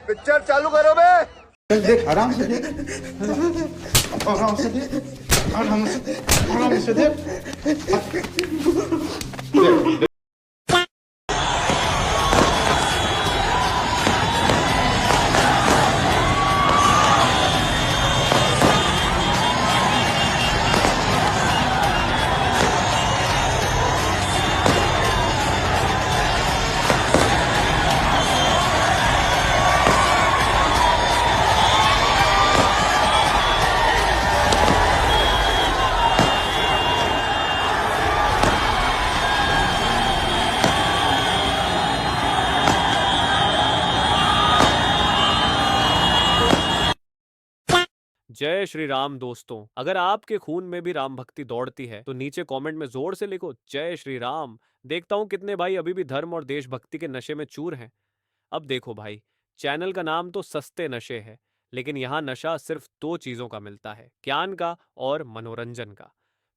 Picture चालू करो बे। चल देख, आराम से देख, आराम से देख, आराम से देख। जय श्री राम दोस्तों। अगर आपके खून में भी राम भक्ति दौड़ती है तो नीचे कमेंट में जोर से लिखो जय श्री राम। देखता हूं कितने भाई अभी भी धर्म और देशभक्ति के नशे में चूर हैं। अब देखो भाई, चैनल का नाम तो सस्ते नशे है, लेकिन यहाँ नशा सिर्फ दो चीजों का मिलता है, ज्ञान का और मनोरंजन का।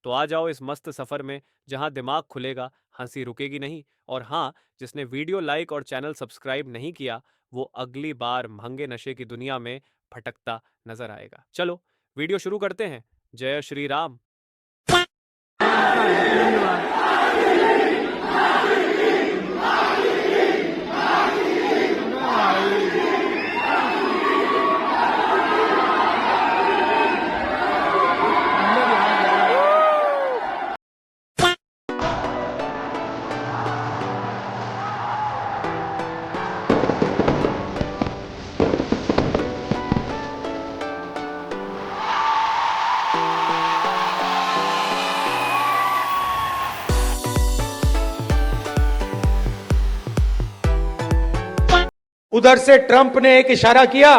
तो आ जाओ इस मस्त सफर में जहाँ दिमाग खुलेगा, हंसी रुकेगी नहीं। और हाँ, जिसने वीडियो लाइक और चैनल सब्सक्राइब नहीं किया वो अगली बार महंगे नशे की दुनिया में भटकता नजर आएगा। चलो वीडियो शुरू करते हैं। जय श्री राम। उधर से ट्रंप ने एक इशारा किया,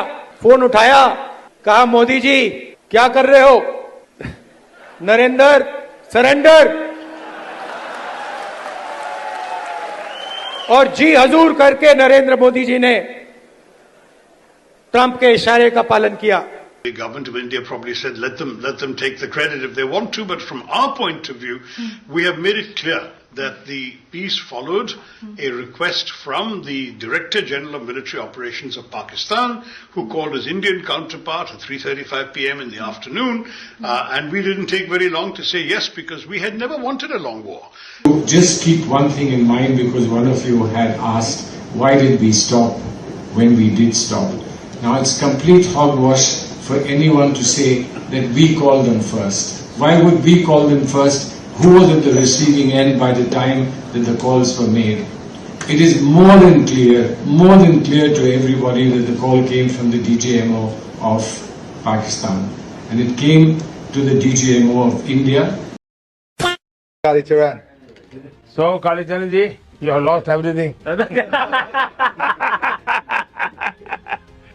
फोन उठाया, कहा मोदी जी क्या कर रहे हो? नरेंद्र सरेंडर। और जी हजूर करके नरेंद्र मोदी जी ने ट्रंप के इशारे का पालन किया। The government of India probably said, let them take the credit if they want to, but from our point of view, we have made it clear that the peace followed a request from the Director General of Military Operations of Pakistan, who called his Indian counterpart at 3:35 p.m. in the afternoon, and we didn't take very long to say yes, because we had never wanted a long war. Just keep one thing in mind, because one of you had asked, why did we stop when we did stop? Now it's complete hogwash for anyone to say that we called them first. Why would we call them first? Who was at the receiving end by the time that the calls were made? It is more than clear to everybody that the call came from the DGMO of Pakistan, and it came to the DGMO of India. Kalicharan. So, Kalicharan ji, you have lost everything.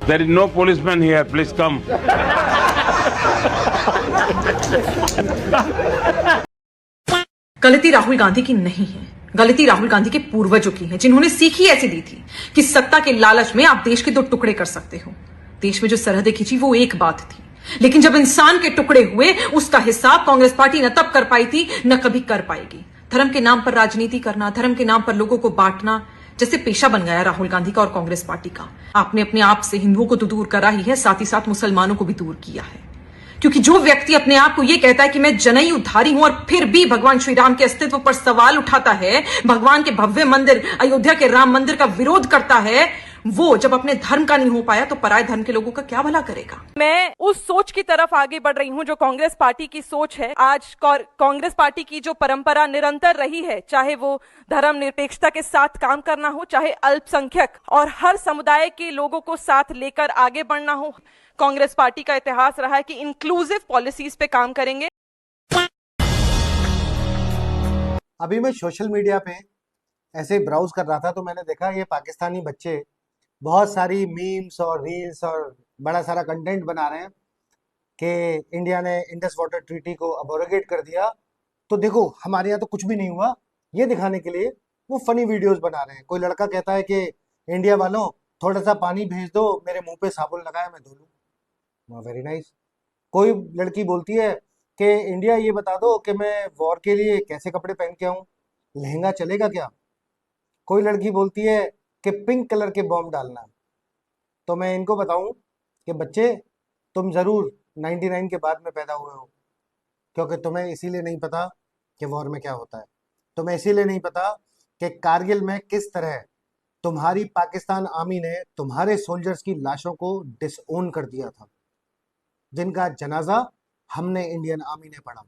There is no policeman here. Please come. गलती राहुल गांधी की नहीं है, गलती राहुल गांधी के पूर्वजों की है, जिन्होंने सीख ही ऐसी दी थी कि सत्ता के लालच में आप देश के दो टुकड़े कर सकते हो। देश में जो सरहदें खींची वो एक बात थी, लेकिन जब इंसान के टुकड़े हुए उसका हिसाब कांग्रेस पार्टी न तब कर पाई थी न कभी कर पाएगी। धर्म के नाम पर राजनीति करना, धर्म के नाम पर लोगों को बांटना जैसे पेशा बन गया राहुल गांधी का और कांग्रेस पार्टी का। आपने अपने आप से हिंदुओं को तो दूर करा ही है, साथ ही साथ मुसलमानों को भी दूर किया है। क्योंकि जो व्यक्ति अपने आप को यह कहता है कि मैं जनई उद्धारी हूं और फिर भी भगवान श्री राम के अस्तित्व पर सवाल उठाता है, भगवान के भव्य मंदिर अयोध्या के राम मंदिर का विरोध करता है, वो जब अपने धर्म का नहीं हो पाया तो पराये धर्म के लोगों का क्या भला करेगा। मैं उस सोच की तरफ आगे बढ़ रही हूं जो कांग्रेस पार्टी की सोच है। आज कांग्रेस पार्टी की जो परंपरा निरंतर रही है, चाहे वो धर्म निरपेक्षता के साथ काम करना हो, चाहे अल्पसंख्यक और हर समुदाय के लोगों को साथ लेकर आगे बढ़ना हो, कांग्रेस पार्टी का इतिहास रहा है कि इंक्लूसिव पॉलिसीज पे काम करेंगे। अभी मैं सोशल मीडिया पे ऐसे ब्राउज कर रहा था तो मैंने देखा ये पाकिस्तानी बच्चे बहुत सारी मीम्स और रील्स और बड़ा सारा कंटेंट बना रहे हैं कि इंडिया ने इंडस वाटर ट्रीटी को अबोरोगेट कर दिया। तो देखो हमारे यहाँ तो कुछ भी नहीं हुआ, ये दिखाने के लिए वो फनी वीडियोस बना रहे हैं। कोई लड़का कहता है कि इंडिया वालों थोड़ा सा पानी भेज दो, मेरे मुंह पे साबुन लगाया मैं धो लूँ। Very nice. कोई लड़की बोलती है कि इंडिया ये बता दो कि मैं वॉर के लिए कैसे कपड़े पहन के आऊँ, लहंगा चलेगा क्या? कोई लड़की बोलती है कि पिंक कलर के बॉम्ब डालना। तो मैं इनको बताऊं कि बच्चे, तुम ज़रूर 99 के बाद में पैदा हुए हो, क्योंकि तुम्हें इसीलिए नहीं पता कि वॉर में क्या होता है। तुम्हें इसीलिए नहीं पता कि कारगिल में किस तरह तुम्हारी पाकिस्तान आर्मी ने तुम्हारे सोल्जर्स की लाशों को डिसओन कर दिया था, जिनका जनाजा हमने इंडियन आर्मी ने पढ़ा।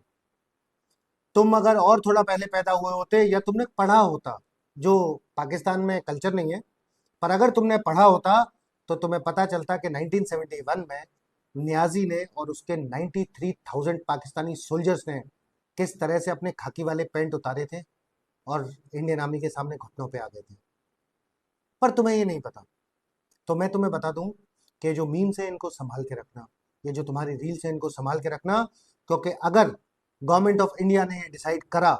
तुम अगर और थोड़ा पहले पैदा हुए होते या तुमने पढ़ा होता, जो पाकिस्तान में कल्चर नहीं है, पर अगर तुमने पढ़ा होता तो तुम्हें पता चलता कि 1971 में नियाजी ने और उसके 93,000 पाकिस्तानी सोल्जर्स ने किस तरह से अपने खाकी वाले पैंट उतारे थे और इंडियन आर्मी के सामने घुटनों पे आ गए थे। पर तुम्हें ये नहीं पता। तो मैं तुम्हें बता दूं कि जो मीम्स है इनको संभाल के रखना, ये जो तुम्हारी रील्स है इनको संभाल के रखना, क्योंकि अगर गवर्नमेंट ऑफ इंडिया ने ये डिसाइड करा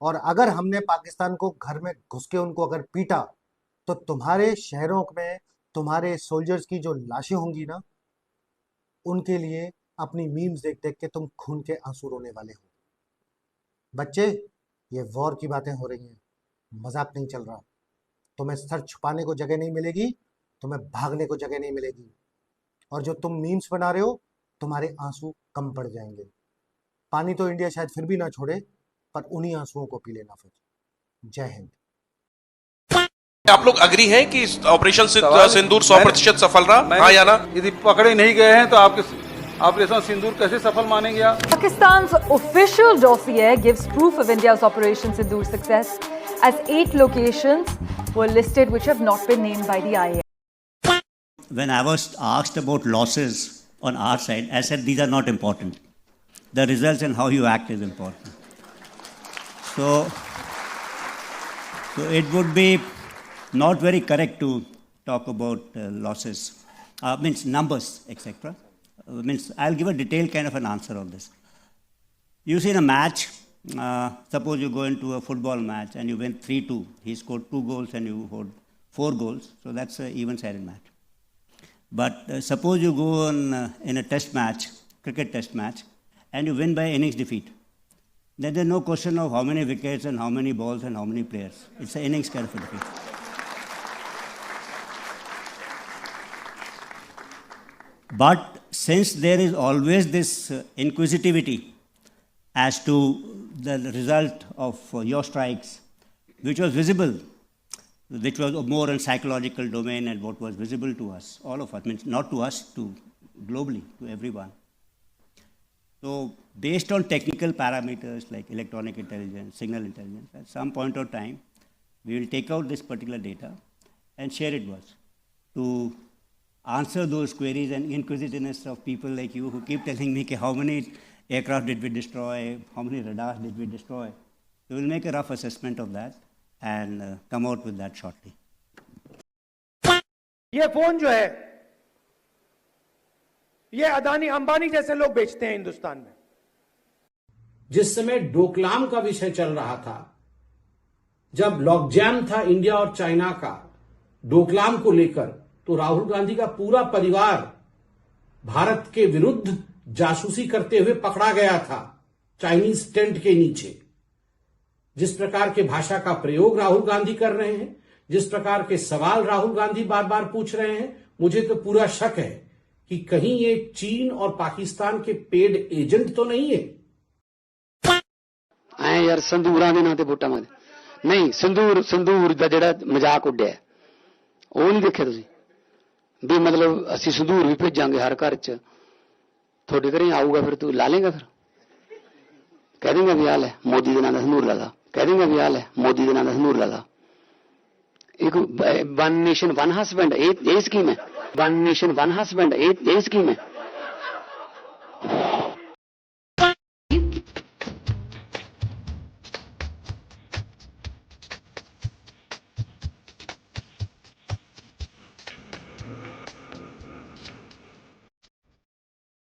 और अगर हमने पाकिस्तान को घर में घुस के उनको अगर पीटा, तो तुम्हारे शहरों में तुम्हारे सोल्जर्स की जो लाशें होंगी ना, उनके लिए अपनी मीम्स देख देख के तुम खून के आंसू रोने वाले हो। बच्चे, ये वॉर की बातें हो रही हैं, मजाक नहीं चल रहा। तुम्हें सर छुपाने को जगह नहीं मिलेगी, तुम्हें भागने को जगह नहीं मिलेगी, और जो तुम मीम्स बना रहे हो, तुम्हारे आंसू कम पड़ जाएंगे। पानी तो इंडिया शायद फिर भी ना छोड़े, पर उन्हीं आंसुओं को पी लेना फिर। जय हिंद। आप लोग अग्री हैं कि ऑपरेशन सिंदूर 100% सफल रहा, हाँ या ना? यदि पकड़े नहीं गए हैं तो आपके ऑपरेशन सिंदूर कैसे सफल मानेंगे आप? Pakistan's official dossier gives proof of India's Operation Sindoor success, as 8 locations were listed which have not been named by the IAF. When I was asked about losses on our side, I said these are not important. The results and how you act is important. So it would be not very correct to talk about losses, means numbers, etc. Means I'll give a detailed kind of an answer on this. You see in a match, suppose you go into a football match and you win 3-2. He scored 2 goals and you scored 4 goals. So that's an even-sided match. But suppose you go on in a test match, cricket test match, and you win by innings defeat. Then there's no question of how many wickets and how many balls and how many players. It's an innings kind of a defeat. But since there is always this inquisitivity as to the result of your strikes, which was visible, which was more in psychological domain and what was visible to us, all of us, means not to us, to globally, to everyone. So based on technical parameters like electronic intelligence, signal intelligence, at some point of time, we will take out this particular data and share it with us to answer those queries and inquisitiveness of people like you who keep telling me how many aircraft did we destroy, how many radars did we destroy. We will make a rough assessment of that and come out with that shortly. ये phone जो है, ये अदानी अंबानी जैसे लोग बेचते हैं हिंदुस्तान में। जिस समय डोकलाम का विषय चल रहा था, जब लॉकजैम था इंडिया और चाइना का डोकलाम को लेकर, तो राहुल गांधी का पूरा परिवार भारत के विरुद्ध जासूसी करते हुए पकड़ा गया था चाइनीज टेंट के नीचे। जिस प्रकार के भाषा का प्रयोग राहुल गांधी कर रहे हैं, जिस प्रकार के सवाल राहुल गांधी बार बार पूछ रहे हैं, मुझे तो पूरा शक है कि कहीं ये चीन और पाकिस्तान के पेड एजेंट तो नहीं है। ਐ ਯਾਰ ਸੰਦੂਰਾਂ ਦੇ ਨਾਂ ਤੇ ਵੋਟਾਂ ਮੰਗਦੇ ਨਹੀਂ। ਸੰਦੂਰ ਦਾ ਜਿਹੜਾ ਮਜ਼ਾਕ ਉੱਡਿਆ ਉਹ ਨਹੀਂ ਦੇਖਿਆ ਤੁਸੀਂ ਵੀ ਮਤਲਬ ਅਸੀਂ ਸੰਦੂਰ ਵੀ ਭੇਜਾਂਗੇ ਹਰ ਘਰ 'ਚ, ਤੁਹਾਡੇ ਘਰੇ ਆਊਗਾ, ਫਿਰ ਤੂੰ ਲਾ ਲੇਗਾ, ਫਿਰ ਕਹਿ ਦੇਂਗਾ ਵੀ ਆ ਲੈ ਮੋਦੀ ਦੇ ਨਾਂ ਦਾ ਸੰਦੂਰ ਲਾ ਲਾ, ਕਹਿ ਦੇਂਗਾ ਵੀ ਆ ਲੈ ਮੋਦੀ ਦੇ ਨਾਂ ਦਾ ਸੰਦੂਰ ਲਾ ਲਾ। ਇੱਕ ਵਨ ਨੇਸ਼ਨ ਵਨ ਹਸਬੈਂਡ ਇਹ ਸਕੀਮ ਹੈ, ਵਨ ਨੇਸ਼ਨ ਵਨ ਹਸਬੈਂਡ ਇਹ ਸਕੀਮ ਹੈ।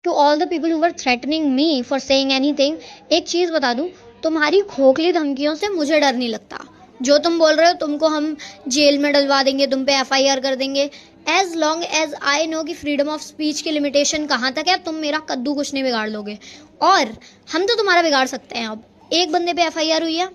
To all the people who were threatening me for saying anything, एक चीज बता दूं, तुम्हारी खोखली धमकियों से मुझे डर नहीं लगता। जो तुम बोल रहे हो तुमको हम जेल में डलवा देंगे, तुम पे FIR कर देंगे, as long as I know कि फ्रीडम ऑफ स्पीच की लिमिटेशन कहाँ तक है, तुम मेरा कद्दू कुछ नहीं बिगाड़ लोगे, और हम तो तुम्हारा बिगाड़ सकते हैं। अब एक बंदे पे FIR हुई है,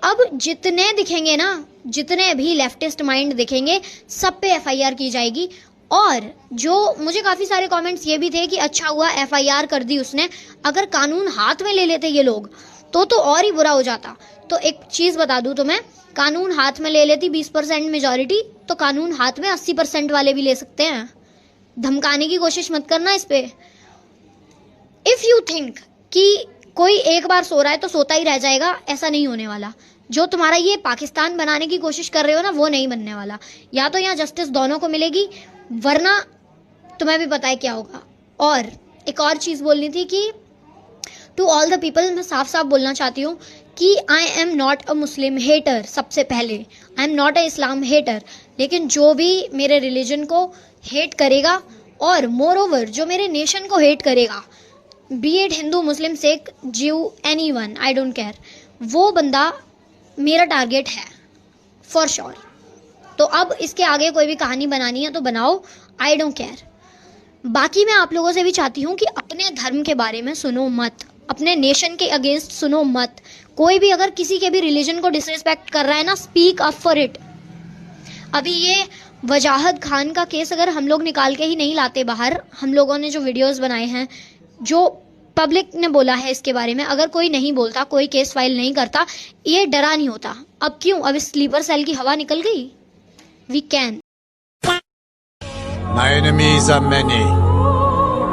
अब जितने दिखेंगे ना, जितने भी लेफ्टिस्ट माइंड दिखेंगे, सब पे FIR की जाएगी। और जो मुझे काफ़ी सारे कमेंट्स ये भी थे कि अच्छा हुआ FIR कर दी उसने, अगर कानून हाथ में ले लेते ये लोग तो और ही बुरा हो जाता। तो एक चीज़ बता दूं तुम्हें, कानून हाथ में ले लेती 20% मेजॉरिटी, तो कानून हाथ में 80% वाले भी ले सकते हैं। धमकाने की कोशिश मत करना इस पे। इफ़ यू थिंक कि कोई एक बार सो रहा है तो सोता ही रह जाएगा, ऐसा नहीं होने वाला। जो तुम्हारा ये पाकिस्तान बनाने की कोशिश कर रहे हो ना, वो नहीं बनने वाला। या तो यहाँ जस्टिस दोनों को मिलेगी, वरना तुम्हें भी पता है क्या होगा। और एक और चीज़ बोलनी थी कि टू ऑल द पीपल, मैं साफ साफ बोलना चाहती हूँ कि I am not a Muslim hater. सबसे पहले I am not a Islam hater, लेकिन जो भी मेरे रिलीजन को हेट करेगा और मोर ओवर जो मेरे नेशन को हेट करेगा, बी इट हिंदू, मुस्लिम, सिख, ज्यू, एनीवन, आई डोंट केयर, वो बंदा मेरा टारगेट है फॉर श्योर। तो अब इसके आगे कोई भी कहानी बनानी है तो बनाओ, आई डोंट केयर। बाकी मैं आप लोगों से भी चाहती हूँ कि अपने धर्म के बारे में सुनो मत, अपने नेशन के अगेंस्ट सुनो मत। कोई भी अगर किसी के भी रिलीजन को डिसरिस्पेक्ट कर रहा है ना, स्पीक अप फॉर इट। अभी ये वजाहत खान का केस अगर हम लोग निकाल के ही नहीं लाते बाहर, हम लोगों ने जो वीडियोस बनाए हैं, जो पब्लिक ने बोला है इसके बारे में, अगर कोई नहीं बोलता, कोई केस फाइल नहीं करता, ये डरा नहीं होता। अब क्यों? अब इस स्लीपर सेल की हवा निकल गई। We can. My enemies are many,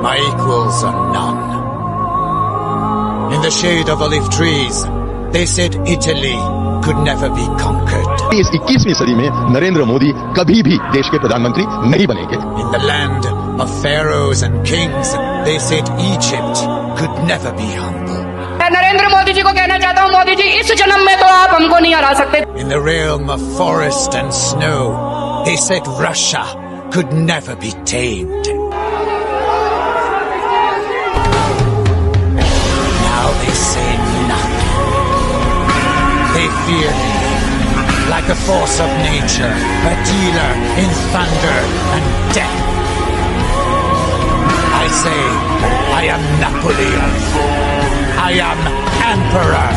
my equals are none. In the shade of olive trees, they said Italy could never be conquered. इस 21वीं सदी में नरेंद्र मोदी कभी भी देश के प्रधानमंत्री नहीं बनेंगे। In the land of pharaohs and kings, they said Egypt could never be humble. मैं नरेंद्र मोदी जी को कहना चाहता हूँ, मोदी जी इस जन्म में तो आप हमको नहीं हरा सकते। In the realm of forest and snow, they said Russia could never be tamed. Now they say nothing. They fear me like a force of nature, a dealer in thunder and death. I say, I am Napoleon. I am Emperor.